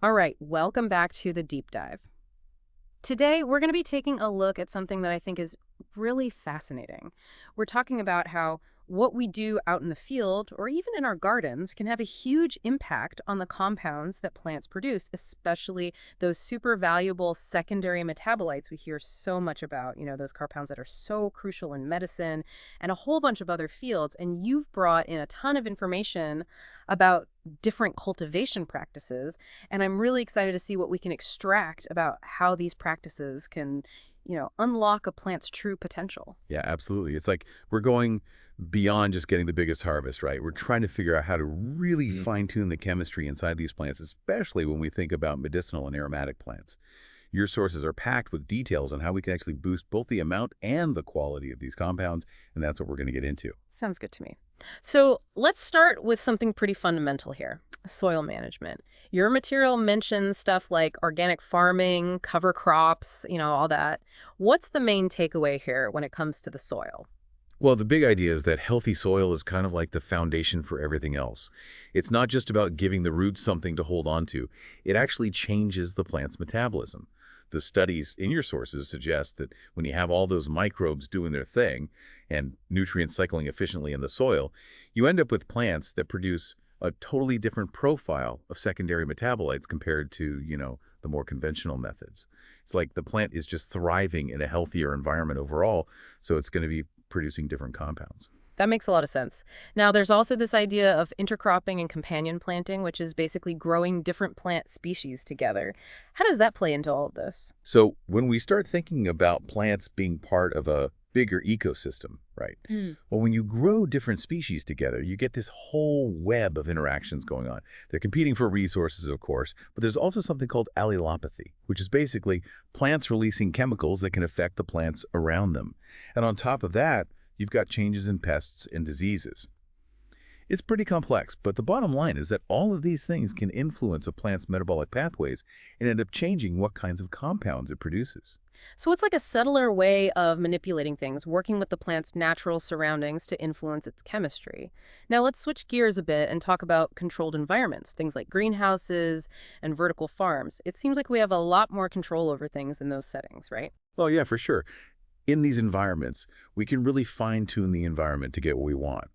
All right, welcome back to the deep dive. Today, we're going to be taking a look at something that I think is really fascinating. We're talking about how what we do out in the field or even in our gardens can have a huge impact on the compounds that plants produce, especially those super valuable secondary metabolites we hear so much about, those compounds that are so crucial in medicine and a whole bunch of other fields. And you've brought in a ton of information about different cultivation practices, and I'm really excited to see what we can extract about how these practices can, unlock a plant's true potential. Yeah, absolutely. It's like we're going beyond just getting the biggest harvest, right? We're trying to figure out how to really fine-tune the chemistry inside these plants, especially when we think about medicinal and aromatic plants. Your sources are packed with details on how we can actually boost both the amount and the quality of these compounds, and that's what we're going to get into. Sounds good to me. So let's start with something pretty fundamental here, soil management. Your material mentions stuff like organic farming, cover crops, all that. What's the main takeaway here when it comes to the soil? Well, the big idea is that healthy soil is kind of like the foundation for everything else. It's not just about giving the roots something to hold on to. It actually changes the plant's metabolism. The studies in your sources suggest that when you have all those microbes doing their thing and nutrients cycling efficiently in the soil, you end up with plants that produce a totally different profile of secondary metabolites compared to, the more conventional methods. It's like the plant is just thriving in a healthier environment overall, so it's going to be producing different compounds. That makes a lot of sense. Now, there's also this idea of intercropping and companion planting, which is basically growing different plant species together. How does that play into all of this? So when we start thinking about plants being part of a bigger ecosystem, right? Mm. Well, when you grow different species together, you get this whole web of interactions going on. They're competing for resources, of course, but there's also something called allelopathy, which is basically plants releasing chemicals that can affect the plants around them. And on top of that, you've got changes in pests and diseases. It's pretty complex, but the bottom line is that all of these things can influence a plant's metabolic pathways and end up changing what kinds of compounds it produces. So it's like a subtler way of manipulating things, working with the plant's natural surroundings to influence its chemistry. Now let's switch gears a bit and talk about controlled environments, things like greenhouses and vertical farms. It seems like we have a lot more control over things in those settings, right? Well, yeah, for sure. In these environments, we can really fine-tune the environment to get what we want.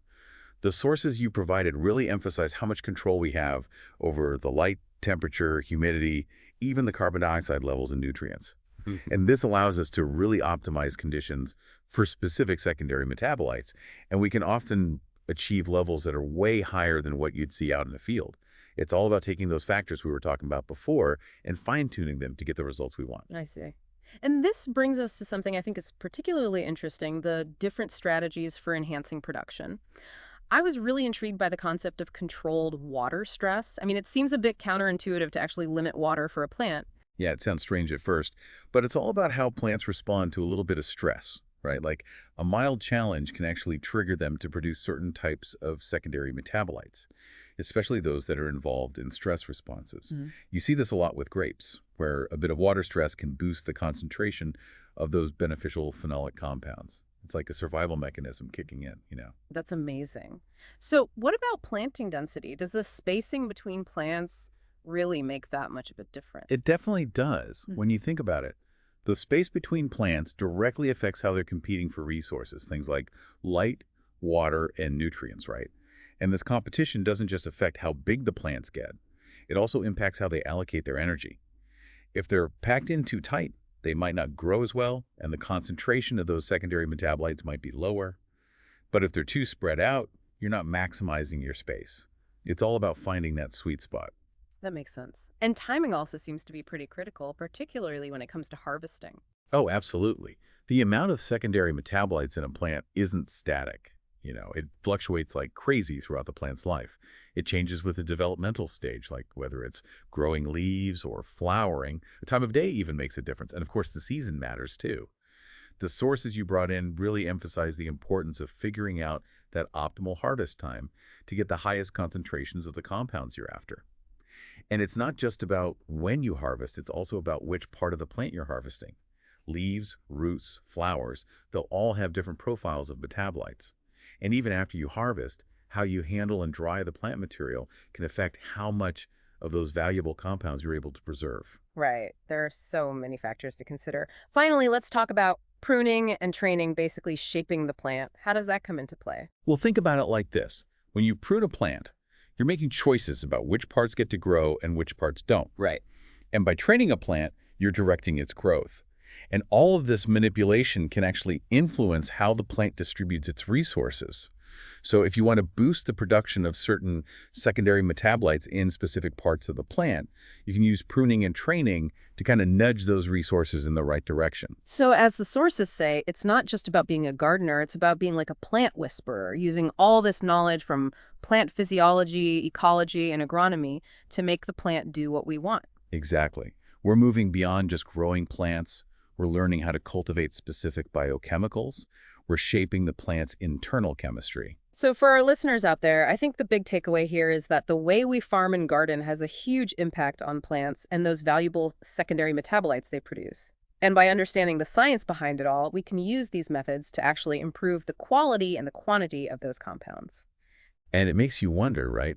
The sources you provided really emphasize how much control we have over the light, temperature, humidity, even the carbon dioxide levels and nutrients. And this allows us to really optimize conditions for specific secondary metabolites, and we can often achieve levels that are way higher than what you'd see out in the field. It's all about taking those factors we were talking about before and fine-tuning them to get the results we want. I see. And this brings us to something I think is particularly interesting, the different strategies for enhancing production. I was really intrigued by the concept of controlled water stress. I mean, it seems a bit counterintuitive to actually limit water for a plant. Yeah, it sounds strange at first, but it's all about how plants respond to a little bit of stress, right? Like a mild challenge can actually trigger them to produce certain types of secondary metabolites, especially those that are involved in stress responses. Mhm. You see this a lot with grapes, where a bit of water stress can boost the concentration of those beneficial phenolic compounds. It's like a survival mechanism kicking in. That's amazing. So, what about planting density? Does the spacing between plants really make that much of a difference? It definitely does Hmm. when you think about it. The space between plants directly affects how they're competing for resources, things like light, water, and nutrients, right? And this competition doesn't just affect how big the plants get, it also impacts how they allocate their energy. If they're packed in too tight, they might not grow as well, and the concentration of those secondary metabolites might be lower. But if they're too spread out, you're not maximizing your space. It's all about finding that sweet spot. That makes sense. And timing also seems to be pretty critical, particularly when it comes to harvesting. Oh, absolutely. The amount of secondary metabolites in a plant isn't static. It fluctuates like crazy throughout the plant's life. It changes with the developmental stage, like whether it's growing leaves or flowering. The time of day even makes a difference. And of course, the season matters too. The sources you brought in really emphasize the importance of figuring out that optimal harvest time to get the highest concentrations of the compounds you're after. And it's not just about when you harvest, it's also about which part of the plant you're harvesting. Leaves, roots, flowers, they'll all have different profiles of metabolites. And even after you harvest, how you handle and dry the plant material can affect how much of those valuable compounds you're able to preserve. Right. There are so many factors to consider. Finally, let's talk about pruning and training, basically shaping the plant. How does that come into play? Well, think about it like this. When you prune a plant, you're making choices about which parts get to grow and which parts don't. Right. And by training a plant, you're directing its growth. And all of this manipulation can actually influence how the plant distributes its resources. So if you want to boost the production of certain secondary metabolites in specific parts of the plant, you can use pruning and training to kind of nudge those resources in the right direction. So as the sources say, it's not just about being a gardener, it's about being like a plant whisperer, using all this knowledge from plant physiology, ecology, and agronomy to make the plant do what we want. Exactly. We're moving beyond just growing plants. We're learning how to cultivate specific biochemicals. We're shaping the plant's internal chemistry. So for our listeners out there, I think the big takeaway here is that the way we farm and garden has a huge impact on plants and those valuable secondary metabolites they produce. And by understanding the science behind it all, we can use these methods to actually improve the quality and the quantity of those compounds. And it makes you wonder, right?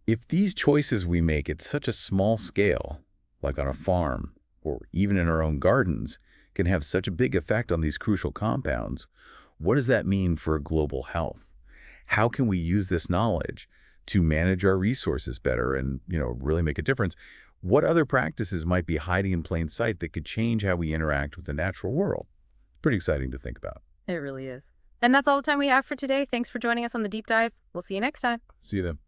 If these choices we make at such a small scale, like on a farm or even in our own gardens, can have such a big effect on these crucial compounds, what does that mean for global health? How can we use this knowledge to manage our resources better and, really make a difference? What other practices might be hiding in plain sight that could change how we interact with the natural world? Pretty exciting to think about. It really is. And that's all the time we have for today. Thanks for joining us on the Deep Dive. We'll see you next time. See you then.